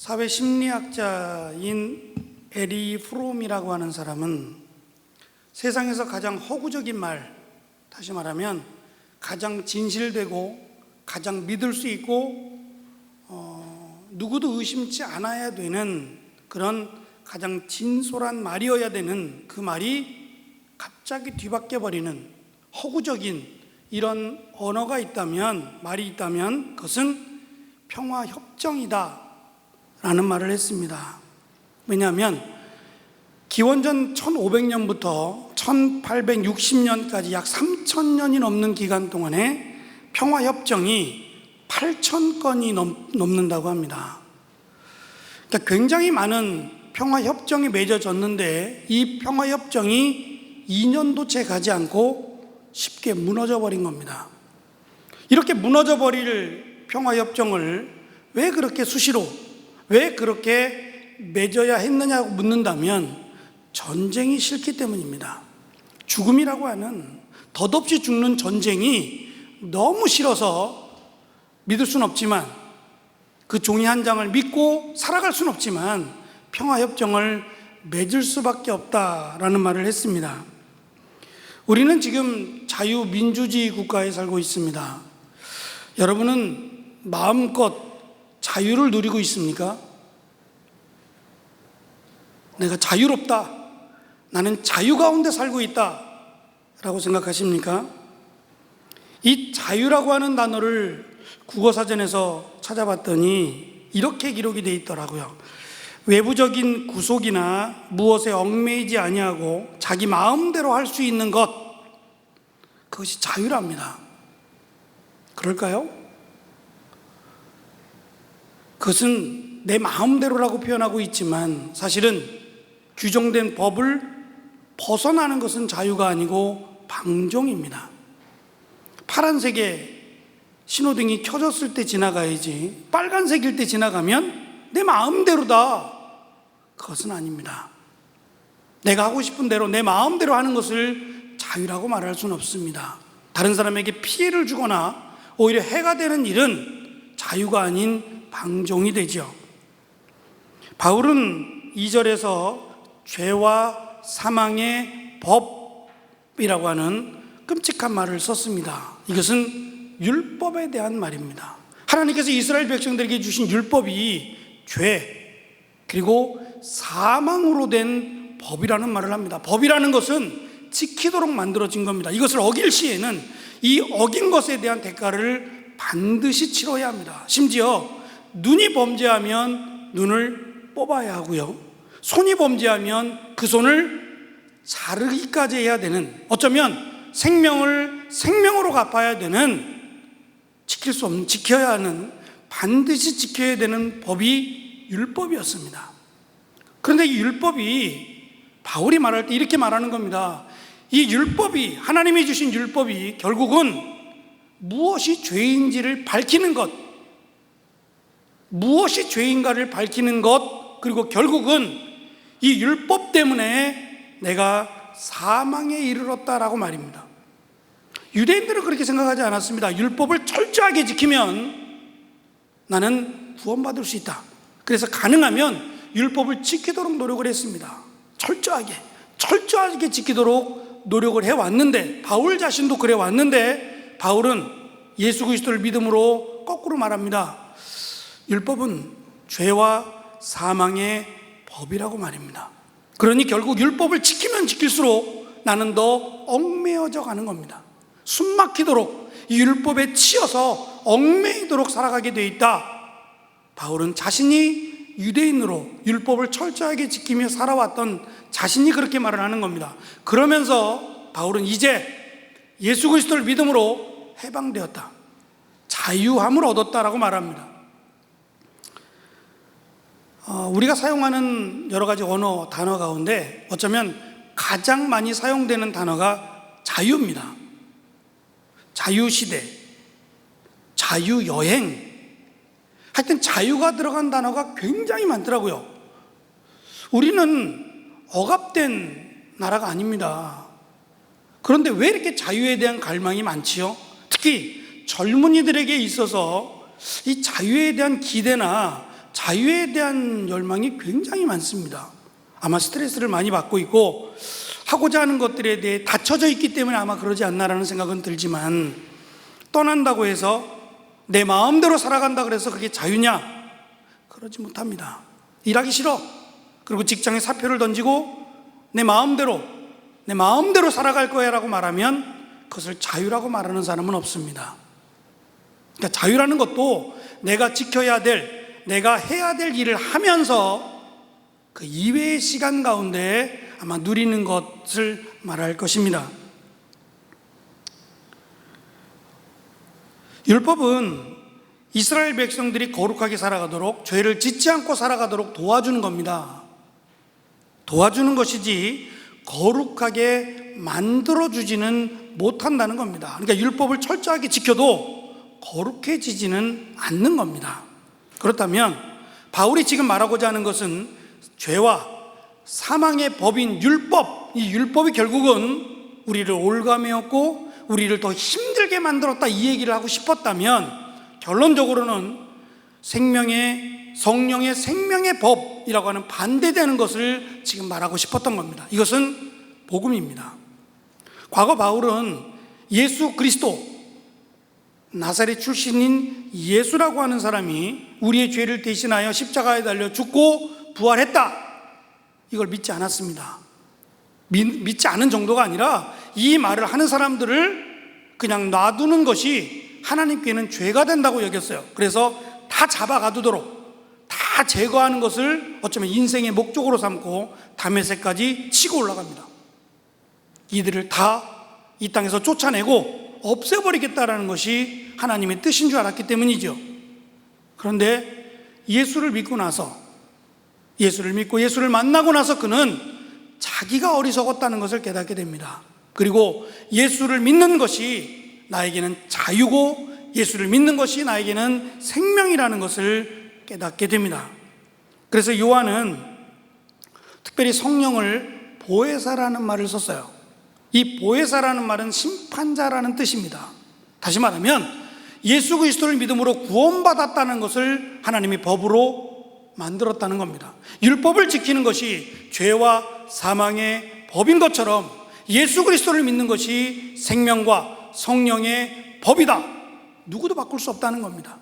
사회 심리학자인 에리 프롬이라고 하는 사람은 세상에서 가장 허구적인 말, 다시 말하면 가장 진실되고 가장 믿을 수 있고 누구도 의심치 않아야 되는 그런 가장 진솔한 말이어야 되는 그 말이 갑자기 뒤바뀌어 버리는 허구적인 이런 언어가 있다면, 말이 있다면 그것은 평화협정이다 라는 말을 했습니다. 왜냐하면 기원전 1500년부터 1860년까지 약 3000년이 넘는 기간 동안에 평화협정이 8000건이 넘는다고 합니다. 그러니까 굉장히 많은 평화협정이 맺어졌는데 이 평화협정이 2년도 채 가지 않고 쉽게 무너져 버린 겁니다. 이렇게 무너져 버릴 평화협정을 왜 그렇게 수시로, 왜 그렇게 맺어야 했느냐고 묻는다면 전쟁이 싫기 때문입니다. 죽음이라고 하는 덧없이 죽는 전쟁이 너무 싫어서 믿을 수는 없지만, 그 종이 한 장을 믿고 살아갈 수는 없지만 평화협정을 맺을 수밖에 없다라는 말을 했습니다. 우리는 지금 자유민주주의 국가에 살고 있습니다. 여러분은 마음껏 자유를 누리고 있습니까? 내가 자유롭다, 나는 자유 가운데 살고 있다 라고 생각하십니까? 이 자유라고 하는 단어를 국어사전에서 찾아봤더니 이렇게 기록이 되어 있더라고요. 외부적인 구속이나 무엇에 얽매이지 아니하고 자기 마음대로 할 수 있는 것, 그것이 자유랍니다. 그럴까요? 그것은 내 마음대로라고 표현하고 있지만 사실은 규정된 법을 벗어나는 것은 자유가 아니고 방종입니다. 파란색에 신호등이 켜졌을 때 지나가야지 빨간색일 때 지나가면 내 마음대로다, 그것은 아닙니다. 내가 하고 싶은 대로 내 마음대로 하는 것을 자유라고 말할 수는 없습니다. 다른 사람에게 피해를 주거나 오히려 해가 되는 일은 자유가 아닌 방종이 되죠. 바울은 2절에서 죄와 사망의 법이라고 하는 끔찍한 말을 썼습니다. 이것은 율법에 대한 말입니다. 하나님께서 이스라엘 백성들에게 주신 율법이 죄 그리고 사망으로 된 법이라는 말을 합니다. 법이라는 것은 지키도록 만들어진 겁니다. 이것을 어길 시에는 이 어긴 것에 대한 대가를 반드시 치러야 합니다. 심지어 눈이 범죄하면 눈을 뽑아야 하고요, 손이 범죄하면 그 손을 자르기까지 해야 되는, 어쩌면 생명을 생명으로 갚아야 되는, 지킬 수 없는, 지켜야 하는, 반드시 지켜야 되는 법이 율법이었습니다. 그런데 이 율법이, 바울이 말할 때 이렇게 말하는 겁니다. 이 율법이, 하나님이 주신 율법이 결국은 무엇이 죄인지를 밝히는 것, 무엇이 죄인가를 밝히는 것, 그리고 결국은 이 율법 때문에 내가 사망에 이르렀다라고 말입니다. 유대인들은 그렇게 생각하지 않았습니다. 율법을 철저하게 지키면 나는 구원받을 수 있다. 그래서 가능하면 율법을 지키도록 노력을 했습니다. 철저하게 지키도록 노력을 해왔는데, 바울 자신도 그래 왔는데 바울은 예수 그리스도를 믿음으로 거꾸로 말합니다. 율법은 죄와 사망의 법이라고 말입니다. 그러니 결국 율법을 지키면 지킬수록 나는 더 얽매여져 가는 겁니다. 숨막히도록 이 율법에 치여서 얽매이도록 살아가게 돼 있다. 바울은 자신이 유대인으로 율법을 철저하게 지키며 살아왔던 자신이 그렇게 말을 하는 겁니다. 그러면서 바울은 이제 예수 그리스도를 믿음으로 해방되었다, 자유함을 얻었다라고 말합니다. 우리가 사용하는 여러 가지 언어, 단어 가운데 어쩌면 가장 많이 사용되는 단어가 자유입니다. 자유시대, 자유여행, 하여튼 자유가 들어간 단어가 굉장히 많더라고요. 우리는 억압된 나라가 아닙니다. 그런데 왜 이렇게 자유에 대한 갈망이 많지요? 특히 젊은이들에게 있어서 이 자유에 대한 기대나 자유에 대한 열망이 굉장히 많습니다. 아마 스트레스를 많이 받고 있고 하고자 하는 것들에 대해 닫혀져 있기 때문에 아마 그러지 않나라는 생각은 들지만, 떠난다고 해서 내 마음대로 살아간다 그래서 그게 자유냐? 그러지 못합니다. 일하기 싫어. 그리고 직장에 사표를 던지고 내 마음대로 살아갈 거야 라고 말하면 그것을 자유라고 말하는 사람은 없습니다. 그러니까 자유라는 것도 내가 지켜야 될, 내가 해야 될 일을 하면서 그 이외의 시간 가운데 아마 누리는 것을 말할 것입니다. 율법은 이스라엘 백성들이 거룩하게 살아가도록, 죄를 짓지 않고 살아가도록 도와주는 겁니다. 도와주는 것이지 거룩하게 만들어주지는 못한다는 겁니다. 그러니까 율법을 철저하게 지켜도 거룩해지지는 않는 겁니다. 그렇다면 바울이 지금 말하고자 하는 것은 죄와 사망의 법인 율법, 이 율법이 결국은 우리를 올가매었고 우리를 더 힘들게 만들었다, 이 얘기를 하고 싶었다면 결론적으로는 성령의 생명의 법이라고 하는 반대되는 것을 지금 말하고 싶었던 겁니다. 이것은 복음입니다. 과거 바울은 예수 그리스도, 나사렛 출신인 예수라고 하는 사람이 우리의 죄를 대신하여 십자가에 달려 죽고 부활했다, 이걸 믿지 않았습니다. 믿지 않은 정도가 아니라 이 말을 하는 사람들을 그냥 놔두는 것이 하나님께는 죄가 된다고 여겼어요. 그래서 다 잡아가두도록, 다 제거하는 것을 어쩌면 인생의 목적으로 삼고 다메섹까지 치고 올라갑니다. 이들을 다 이 땅에서 쫓아내고 없애버리겠다라는 것이 하나님의 뜻인 줄 알았기 때문이죠. 그런데 예수를 믿고 예수를 만나고 나서 그는 자기가 어리석었다는 것을 깨닫게 됩니다. 그리고 예수를 믿는 것이 나에게는 자유고 예수를 믿는 것이 나에게는 생명이라는 것을 깨닫게 됩니다. 그래서 요한은 특별히 성령을 보혜사라는 말을 썼어요. 이 보혜사라는 말은 심판자라는 뜻입니다. 다시 말하면 예수 그리스도를 믿음으로 구원받았다는 것을 하나님이 법으로 만들었다는 겁니다. 율법을 지키는 것이 죄와 사망의 법인 것처럼 예수 그리스도를 믿는 것이 생명과 성령의 법이다. 누구도 바꿀 수 없다는 겁니다.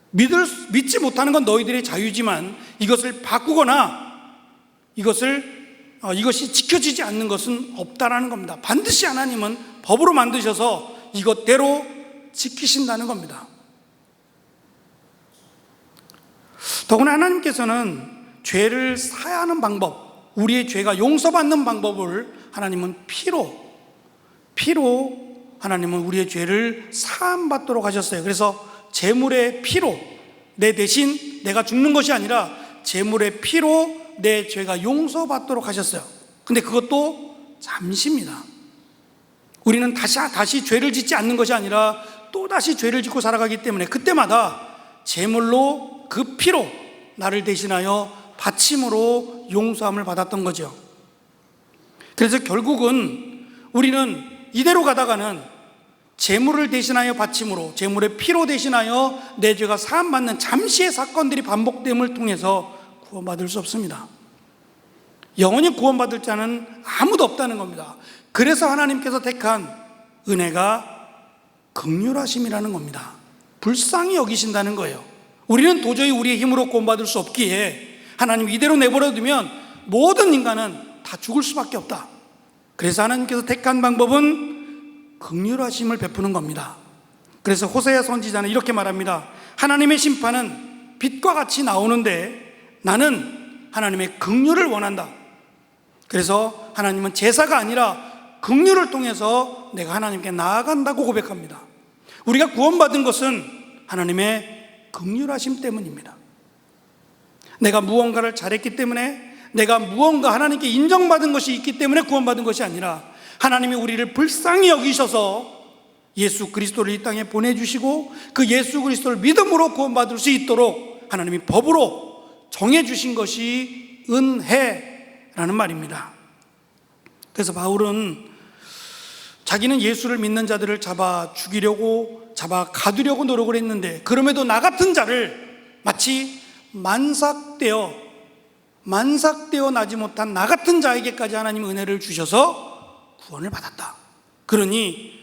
믿지 못하는 건 너희들의 자유지만 이것을 바꾸거나 이것이 지켜지지 않는 것은 없다라는 겁니다. 반드시 하나님은 법으로 만드셔서 이것대로 지키신다는 겁니다. 더구나 하나님께서는 죄를 사하는 방법, 우리의 죄가 용서받는 방법을 하나님은 피로 하나님은 우리의 죄를 사함받도록 하셨어요. 그래서 제물의 피로, 내 대신 내가 죽는 것이 아니라 제물의 피로 내 죄가 용서받도록 하셨어요. 근데 그것도 잠시입니다. 우리는 다시 죄를 짓지 않는 것이 아니라 또다시 죄를 짓고 살아가기 때문에 그때마다 제물로 그 피로 나를 대신하여 바침으로 용서함을 받았던 거죠. 그래서 결국은 우리는 이대로 가다가는 제물을 대신하여 바침으로, 제물의 피로 대신하여 내 죄가 사함받는 잠시의 사건들이 반복됨을 통해서 구원받을 수 없습니다. 영원히 구원받을 자는 아무도 없다는 겁니다. 그래서 하나님께서 택한 은혜가 긍휼하심이라는 겁니다. 불쌍히 여기신다는 거예요. 우리는 도저히 우리의 힘으로 구원받을 수 없기에 하나님 이대로 내버려두면 모든 인간은 다 죽을 수밖에 없다. 그래서 하나님께서 택한 방법은 긍휼하심을 베푸는 겁니다. 그래서 호세아 선지자는 이렇게 말합니다. 하나님의 심판은 빛과 같이 나오는데 나는 하나님의 긍휼을 원한다. 그래서 하나님은 제사가 아니라 긍휼을 통해서 내가 하나님께 나아간다고 고백합니다. 우리가 구원받은 것은 하나님의 긍휼하심 때문입니다. 내가 무언가를 잘했기 때문에, 내가 무언가 하나님께 인정받은 것이 있기 때문에 구원받은 것이 아니라 하나님이 우리를 불쌍히 여기셔서 예수 그리스도를 이 땅에 보내주시고 그 예수 그리스도를 믿음으로 구원받을 수 있도록 하나님이 법으로 정해주신 것이 은혜라는 말입니다. 그래서 바울은 자기는 예수를 믿는 자들을 잡아 죽이려고, 잡아 가두려고 노력을 했는데 그럼에도 나 같은 자를 마치 만삭되어 나지 못한 나 같은 자에게까지 하나님 은혜를 주셔서 구원을 받았다. 그러니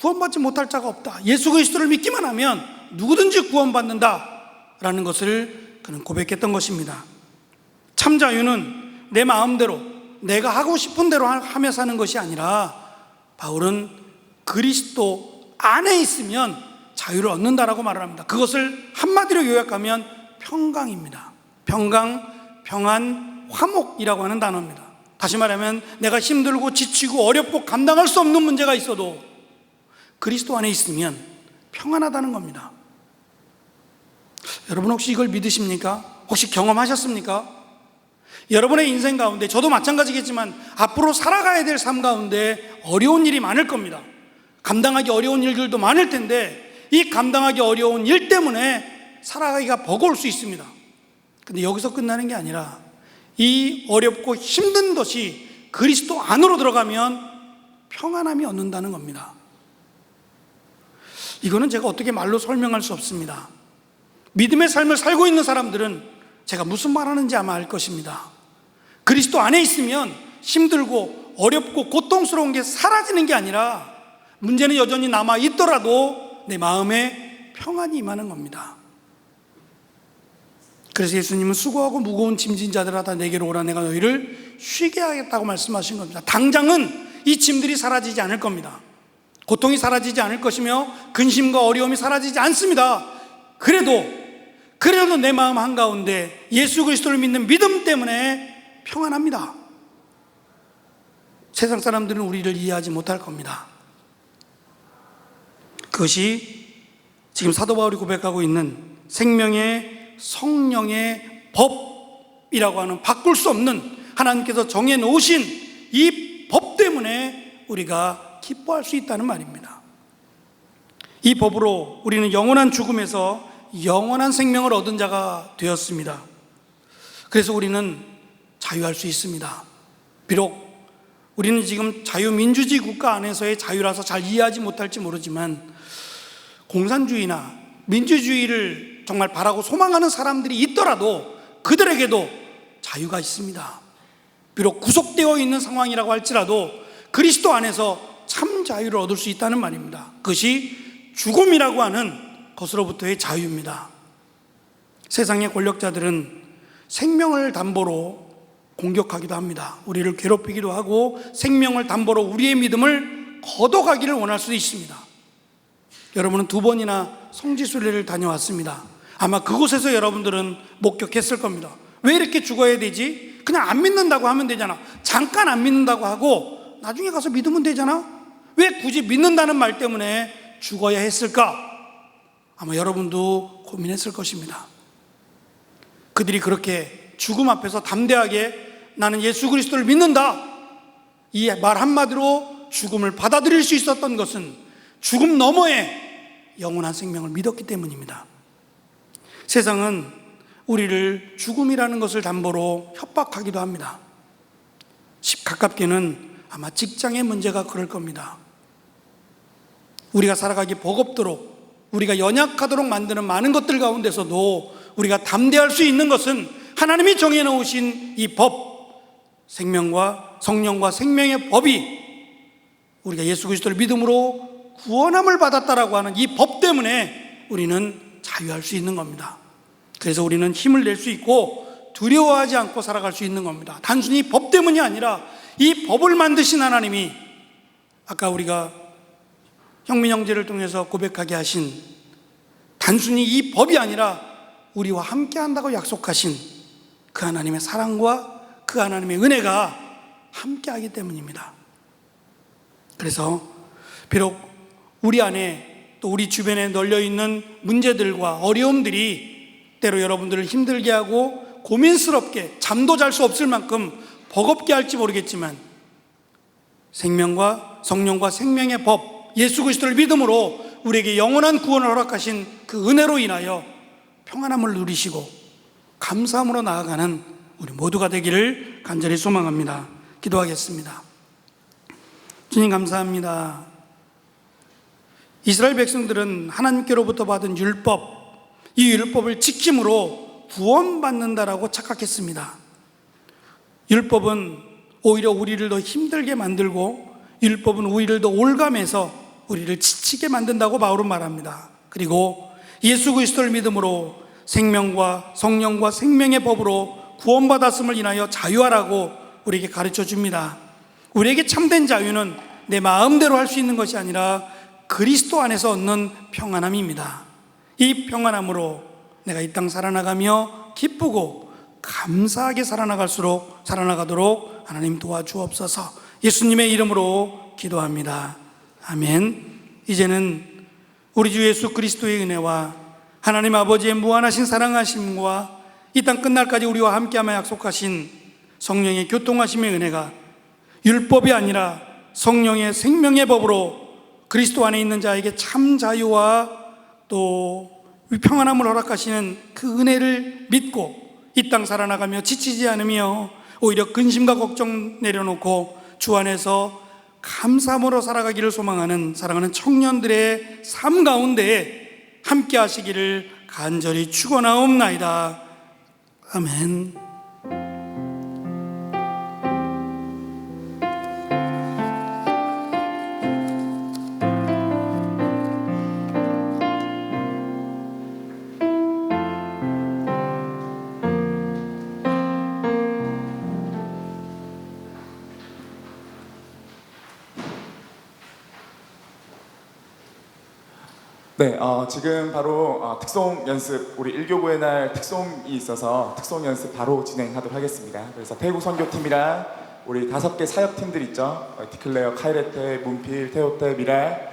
구원받지 못할 자가 없다. 예수 그리스도를 믿기만 하면 누구든지 구원받는다라는 것을 그는 고백했던 것입니다. 참 자유는 내 마음대로 내가 하고 싶은 대로 하며 사는 것이 아니라 바울은 그리스도 안에 있으면 자유를 얻는다라고 말을 합니다. 그것을 한마디로 요약하면 평강입니다. 평강, 평안, 화목이라고 하는 단어입니다. 다시 말하면 내가 힘들고 지치고 어렵고 감당할 수 없는 문제가 있어도 그리스도 안에 있으면 평안하다는 겁니다. 여러분 혹시 이걸 믿으십니까? 혹시 경험하셨습니까? 여러분의 인생 가운데, 저도 마찬가지겠지만 앞으로 살아가야 될 삶 가운데 어려운 일이 많을 겁니다. 감당하기 어려운 일들도 많을 텐데 이 감당하기 어려운 일 때문에 살아가기가 버거울 수 있습니다. 근데 여기서 끝나는 게 아니라 이 어렵고 힘든 것이 그리스도 안으로 들어가면 평안함이 얻는다는 겁니다. 이거는 제가 어떻게 말로 설명할 수 없습니다. 믿음의 삶을 살고 있는 사람들은 제가 무슨 말하는지 아마 알 것입니다. 그리스도 안에 있으면 힘들고 어렵고 고통스러운 게 사라지는 게 아니라 문제는 여전히 남아 있더라도 내 마음에 평안이 임하는 겁니다. 그래서 예수님은 수고하고 무거운 짐진 자들아 다 내게로 오라 내가 너희를 쉬게 하겠다고 말씀하신 겁니다. 당장은 이 짐들이 사라지지 않을 겁니다. 고통이 사라지지 않을 것이며 근심과 어려움이 사라지지 않습니다. 그래도 내 마음 한가운데 예수 그리스도를 믿는 믿음 때문에 평안합니다. 세상 사람들은 우리를 이해하지 못할 겁니다. 그것이 지금 사도 바울이 고백하고 있는 생명의 성령의 법이라고 하는 바꿀 수 없는 하나님께서 정해놓으신 이 법 때문에 우리가 기뻐할 수 있다는 말입니다. 이 법으로 우리는 영원한 죽음에서 영원한 생명을 얻은 자가 되었습니다. 그래서 우리는 자유할 수 있습니다. 비록 우리는 지금 자유민주주의 국가 안에서의 자유라서 잘 이해하지 못할지 모르지만 공산주의나 민주주의를 정말 바라고 소망하는 사람들이 있더라도 그들에게도 자유가 있습니다. 비록 구속되어 있는 상황이라고 할지라도 그리스도 안에서 참 자유를 얻을 수 있다는 말입니다. 그것이 죽음이라고 하는 것으로부터의 자유입니다. 세상의 권력자들은 생명을 담보로 공격하기도 합니다. 우리를 괴롭히기도 하고 생명을 담보로 우리의 믿음을 걷어가기를 원할 수도 있습니다. 여러분은 2번이나 성지순례를 다녀왔습니다. 아마 그곳에서 여러분들은 목격했을 겁니다. 왜 이렇게 죽어야 되지? 그냥 안 믿는다고 하면 되잖아. 잠깐 안 믿는다고 하고 나중에 가서 믿으면 되잖아. 왜 굳이 믿는다는 말 때문에 죽어야 했을까? 아마 여러분도 고민했을 것입니다. 그들이 그렇게 죽음 앞에서 담대하게 나는 예수 그리스도를 믿는다, 이 말 한마디로 죽음을 받아들일 수 있었던 것은 죽음 너머에 영원한 생명을 믿었기 때문입니다. 세상은 우리를 죽음이라는 것을 담보로 협박하기도 합니다. 가깝게는 아마 직장의 문제가 그럴 겁니다. 우리가 살아가기 버겁도록, 우리가 연약하도록 만드는 많은 것들 가운데서도 우리가 담대할 수 있는 것은 하나님이 정해놓으신 이 법, 생명과 성령과 생명의 법이 우리가 예수 그리스도를 믿음으로 구원함을 받았다라고 하는 이 법 때문에 우리는 자유할 수 있는 겁니다. 그래서 우리는 힘을 낼 수 있고 두려워하지 않고 살아갈 수 있는 겁니다. 단순히 법 때문이 아니라 이 법을 만드신 하나님이 아까 우리가 형민 형제를 통해서 고백하게 하신, 단순히 이 법이 아니라 우리와 함께 한다고 약속하신 그 하나님의 사랑과 그 하나님의 은혜가 함께 하기 때문입니다. 그래서 비록 우리 안에 또 우리 주변에 널려있는 문제들과 어려움들이 때로 여러분들을 힘들게 하고 고민스럽게 잠도 잘 수 없을 만큼 버겁게 할지 모르겠지만 생명과 성령과 생명의 법, 예수 그리스도를 믿음으로 우리에게 영원한 구원을 허락하신 그 은혜로 인하여 평안함을 누리시고 감사함으로 나아가는 우리 모두가 되기를 간절히 소망합니다. 기도하겠습니다. 주님 감사합니다. 이스라엘 백성들은 하나님께로부터 받은 율법, 이 율법을 지킴으로 구원받는다라고 착각했습니다. 율법은 오히려 우리를 더 힘들게 만들고 율법은 우리를 더 올감해서 우리를 지치게 만든다고 바울은 말합니다. 그리고 예수 그리스도를 믿음으로 생명과 성령과 생명의 법으로 구원받았음을 인하여 자유하라고 우리에게 가르쳐 줍니다. 우리에게 참된 자유는 내 마음대로 할 수 있는 것이 아니라 그리스도 안에서 얻는 평안함입니다. 이 평안함으로 내가 이 땅 살아나가며 기쁘고 감사하게 살아나가도록 하나님 도와주옵소서. 예수님의 이름으로 기도합니다. 아멘. 이제는 우리 주 예수 그리스도의 은혜와 하나님 아버지의 무한하신 사랑하심과 이 땅 끝날까지 우리와 함께하며 약속하신 성령의 교통하심의 은혜가 율법이 아니라 성령의 생명의 법으로 그리스도 안에 있는 자에게 참 자유와 또 평안함을 허락하시는 그 은혜를 믿고 이 땅 살아나가며 지치지 않으며 오히려 근심과 걱정 내려놓고 주 안에서 감사함으로 살아가기를 소망하는 사랑하는 청년들의 삶 가운데 함께 하시기를 간절히 축원하옵나이다. 아멘. 네, 지금 바로 특송 연습, 우리 1교구의 날 특송이 있어서 특송 연습 바로 진행하도록 하겠습니다. 그래서 태국 선교팀이랑 우리 5개 사역팀들 있죠. 디클레어, 카이레테, 문필, 테오테, 미랄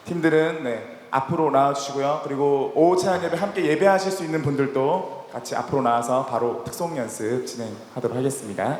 팀들은 앞으로 나와주시고요. 그리고 오후 찬양 예배 함께 예배하실 수 있는 분들도 같이 앞으로 나와서 바로 특송 연습 진행하도록 하겠습니다.